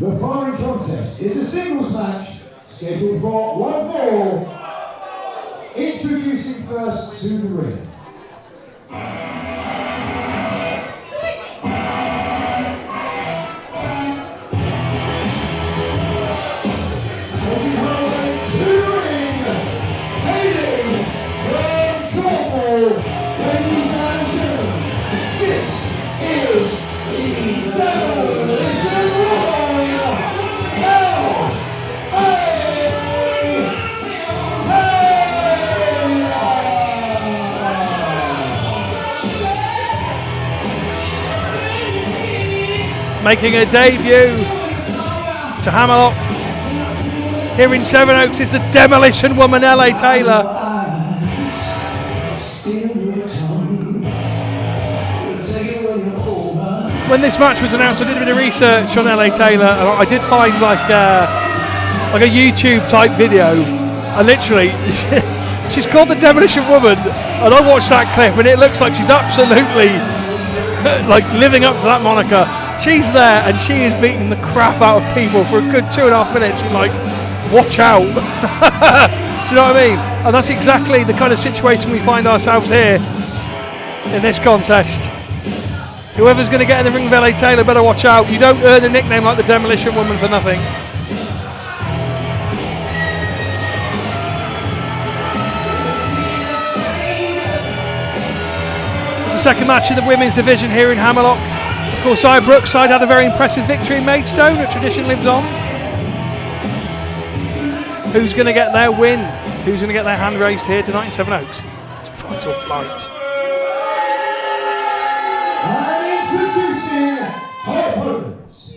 The following contest is a singles match scheduled for 1 fall. Introducing first to the ring. Making a debut to Hammerlock here in Sevenoaks is the Demolition Woman, LA Taylor. When this match was announced, I did a bit of research on LA Taylor, and I did find like a YouTube type video, and literally she's called the Demolition Woman, and I watched that clip and it looks like she's absolutely like living up to that moniker. She's there and she is beating the crap out of people for a good 2.5 minutes. You're like, watch out. Do you know what I mean? And that's exactly the kind of situation we find ourselves here in this contest. Whoever's going to get in the ring with LA Taylor better watch out. You don't earn a nickname like the Demolition Woman for nothing. The second match in the women's division here in Hammerlock. Of course, Brookside had a very impressive victory in Maidstone. A tradition lives on. Who's going to get their win? Who's going to get their hand raised here tonight in Sevenoaks? It's fight or flight. And introducing her opponents.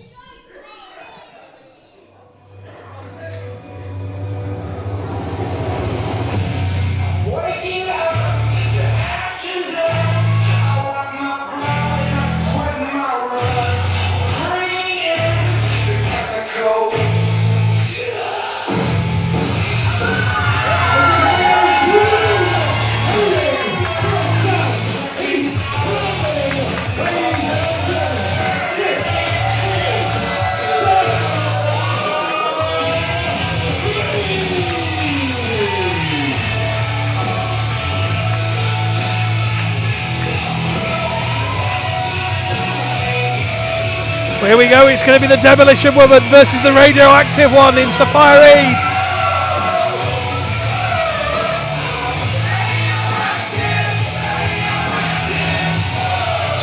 Here we go, it's going to be the Demolition Woman versus the radioactive one in Safire.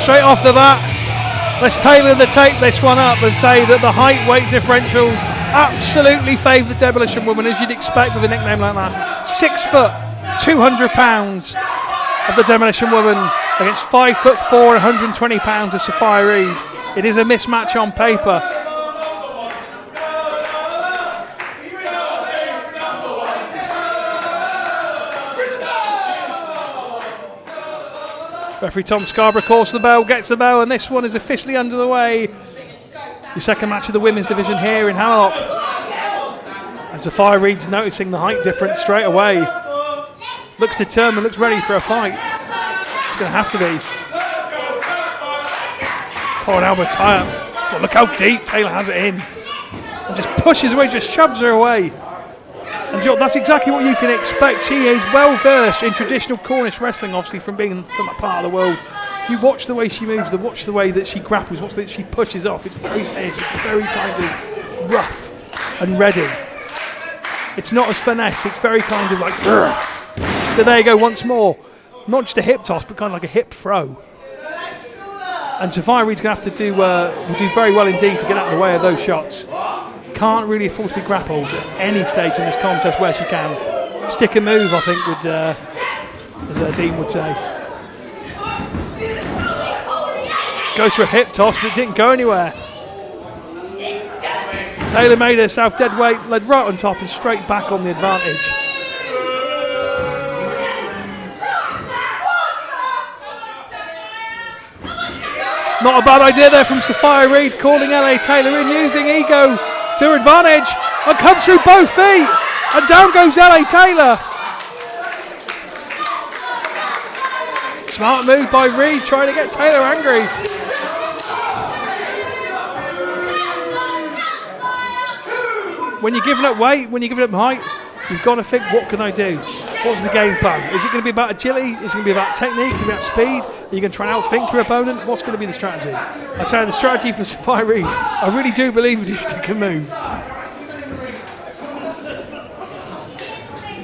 Straight off the bat, let's tailor the tape this one up and say that the height weight differentials absolutely favour the Demolition Woman, as you'd expect with a nickname like that. 6 foot, 200 pounds of the Demolition Woman against 5'4", 120 pounds of Safire. It is a mismatch on paper. Referee Tom Scarborough calls the bell, gets the bell, and this one is officially under the way. The second match of the women's division here in Hammerlock. And Safire Reed's noticing the height difference straight away. Looks determined, looks ready for a fight. It's going to have to be. Oh, an elbow tie up. Oh, look how deep Taylor has it in. And just pushes away, just shoves her away. And that's exactly what you can expect. She is well versed in traditional Cornish wrestling, obviously, from being from that part of the world. You watch the way she moves, watch the way that she grapples, watch the way that she pushes off. It's very fierce, it's very kind of rough and ready. It's not as finessed, it's very kind of like, grr. So there you go, once more. Not just a hip toss, but kind of like a hip throw. And Safire Reed's going to have to will do very well indeed to get out of the way of those shots. Can't really afford to be grappled at any stage in this contest where she can. Stick and move, I think, would, as Dean would say. Goes for a hip toss, but it didn't go anywhere. Taylor made herself dead weight, led right on top and straight back on the advantage. Not a bad idea there from Safire Reed, calling LA Taylor in, using ego to her advantage, and comes through both feet, and down goes LA Taylor. Smart move by Reed, trying to get Taylor angry. When you're giving up weight, when you're giving up height, you've got to think, what can I do? What's the game plan? Is it going to be about agility? Is it going to be about technique? Is it about speed? Are you going to try and outthink your opponent? What's going to be the strategy? I tell you, the strategy for Safire, I really do believe it is stick and move.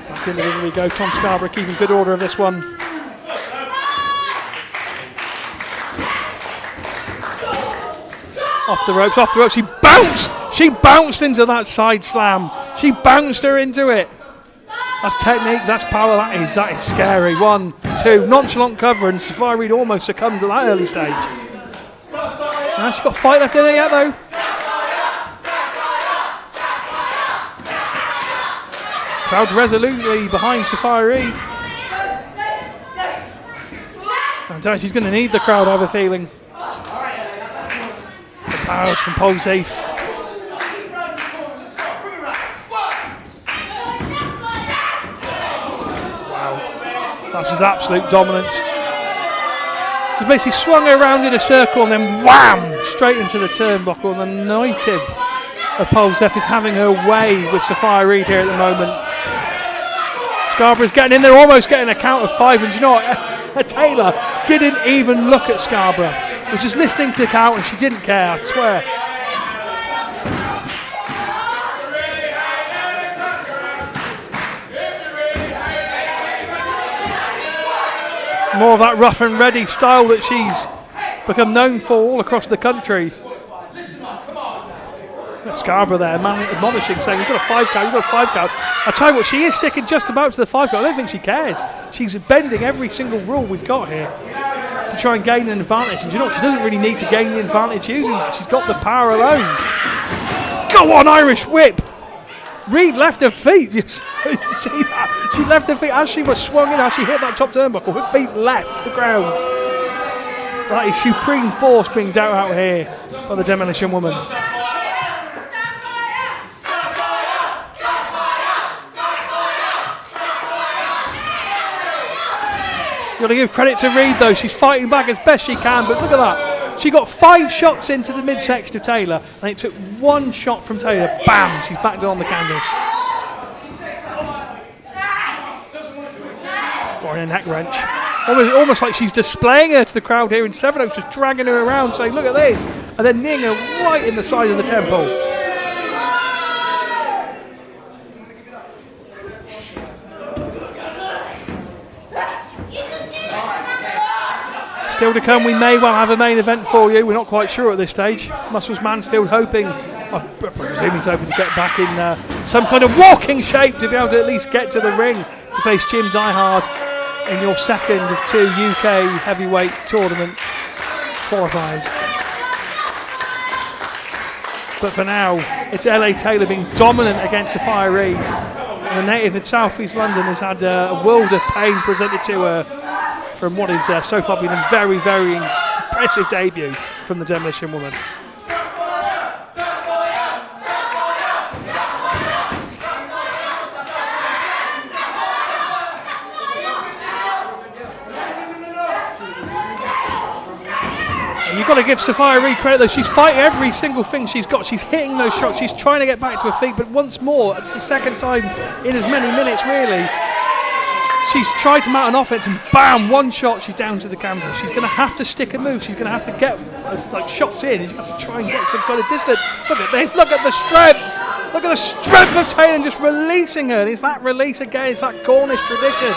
Back in the ring we go. Tom Scarborough keeping good order of this one. Off the ropes, off the ropes. She bounced into that side slam. She bounced her into it. That's technique, that's power, that is scary. 1, 2, nonchalant cover, and Safire almost succumbed to that early stage. Now she's got a fight left in her yet though. Crowd resolutely behind Safire. And she's going to need the crowd, I have a feeling. The powers from Pole Safe. That's his absolute dominance. She's basically swung her around in a circle and then wham! Straight into the turnbuckle. And the native of Pole Safe is having her way with Safire here at the moment. Scarborough's getting in there, almost getting a count of 5. And you know what? Taylor didn't even look at Scarborough. She was just listening to the count and she didn't care, I swear. More of that rough and ready style that she's become known for all across the country. Scarborough there, man, admonishing, saying, you've got a 5 count, you've got a 5 count. I tell you what, she is sticking just about to the 5 count. I don't think she cares. She's bending every single rule we've got here to try and gain an advantage. And you know what, she doesn't really need to gain the advantage using that. She's got the power alone. Go on, Irish whip! Reed left her feet. You see that? She left her feet as she was swung in, as she hit that top turnbuckle. Her feet left the ground. That is supreme force being dealt out here by the Demolition Woman. You've got to give credit to Reed though. She's fighting back as best she can, but look at that. She got 5 shots into the midsection of Taylor, and it took 1 shot from Taylor. Bam! She's back down on the canvas. Or in a neck wrench. Almost like she's displaying her to the crowd here, and Sevenoaks just dragging her around, saying, look at this, and then kneeing her right in the side of the temple. Still to come, we may well have a main event for you. We're not quite sure at this stage. Muscles Mansfield hoping, I presume he's hoping to get back in some kind of walking shape to be able to at least get to the ring to face Jim Diehard in your second of 2 UK heavyweight tournament qualifiers. But for now, it's LA Taylor being dominant against Safire Reed. And the native in South East London has had a world of pain presented to her from what is so far been a very, very impressive debut from the Demolition Woman. You've got to give Safire Reed credit though, she's fighting every single thing she's got, she's hitting those shots, she's trying to get back to her feet, but once more, it's the second time in as many minutes really, she's tried to mount an offense and bam, 1 shot, she's down to the canvas. She's going to have to stick and move, she's going to have to get like shots in, she's going to have to try and get some kind of distance. Look at this, look at the strength, look at the strength of Taylor just releasing her, and it's that release again, it's that Cornish tradition.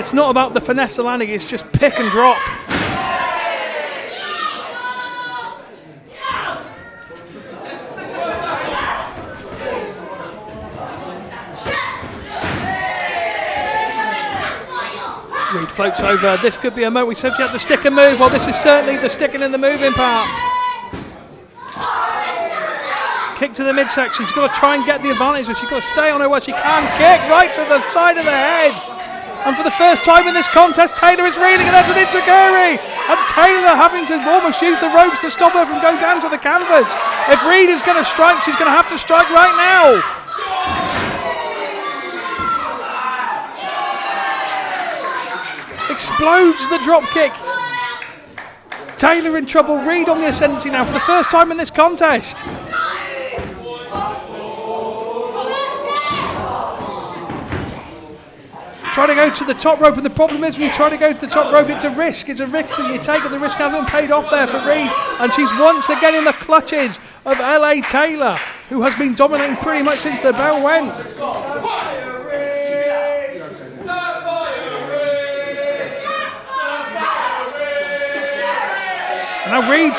It's not about the finesse of landing, it's just pick and drop. Reed floats over. This could be a moment. We said she had to stick and move. Well, this is certainly the sticking and the moving part. Kick to the midsection. She's got to try and get the advantage. She's got to stay on her where she can. Kick right to the side of the head. And for the first time in this contest, Taylor is reeling, and there's an Itsukuri. And Taylor having to almost use the ropes to stop her from going down to the canvas. If Reed is going to strike, she's going to have to strike right now. Explodes the drop kick. Taylor in trouble. Reed on the ascendancy now for the first time in this contest. try to go to the top rope, and the problem is when you try to go to the top rope, it's a risk. It's a risk that you take, and the risk hasn't paid off there for Reed. And she's once again in the clutches of LA Taylor, who has been dominating pretty much since the bell went. And now Reed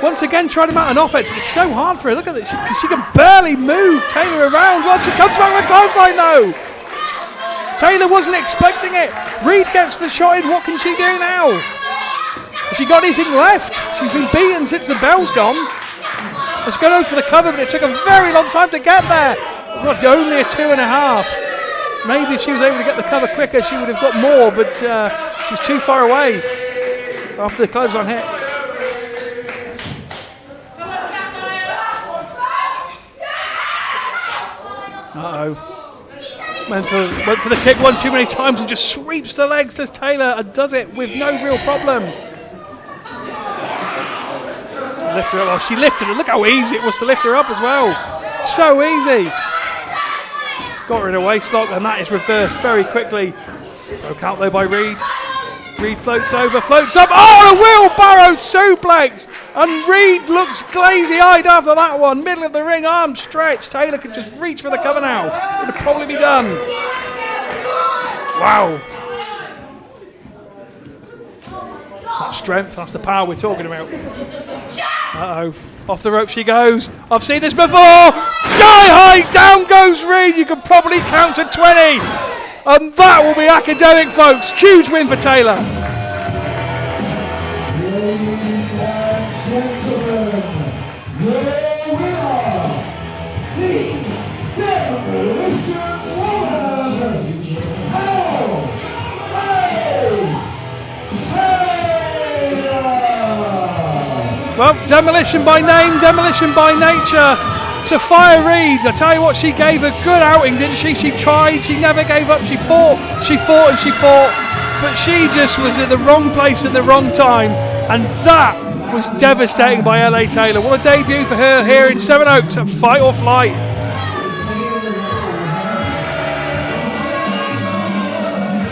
once again trying to mount an offense, but it's so hard for her. Look at this, she can barely move Taylor around. Well, she comes back with a clothesline though. Taylor wasn't expecting it. Reed gets the shot in. What can she do now? Has she got anything left? She's been beaten since the bell's gone. She's going over for the cover, but it took a very long time to get there. Well, only a 2.5. Maybe if she was able to get the cover quicker, she would have got more, but she was too far away after the clothesline hit. Uh-oh. Went for the kick one too many times and just sweeps the legs as Taylor and does it with no real problem. Lift her up. Oh, she lifted her. Look how easy it was to lift her up as well. So easy. Got her in a waistlock, and that is reversed very quickly. Broke out though by Reed. Reed floats over, floats up. Oh, a wheelbarrow suplex! And Reed looks glazy-eyed after that one. Middle of the ring, arms stretched. Taylor could just reach for the cover now. It would probably be done. Wow. That's that strength, that's the power we're talking about. Uh-oh. Off the rope she goes. I've seen this before. Sky high, down goes Reed. You could probably count to 20. And that will be academic, folks. Huge win for Taylor. Ladies and gentlemen, your winner, the Demolition Woman, Taylor. Well, demolition by name, demolition by nature. Safire Reed, I tell you what, she gave a good outing, didn't she? She tried, she never gave up, she fought, but she just was in the wrong place at the wrong time, and that was devastating by LA Taylor. What a debut for her here in Sevenoaks at Fight or Flight.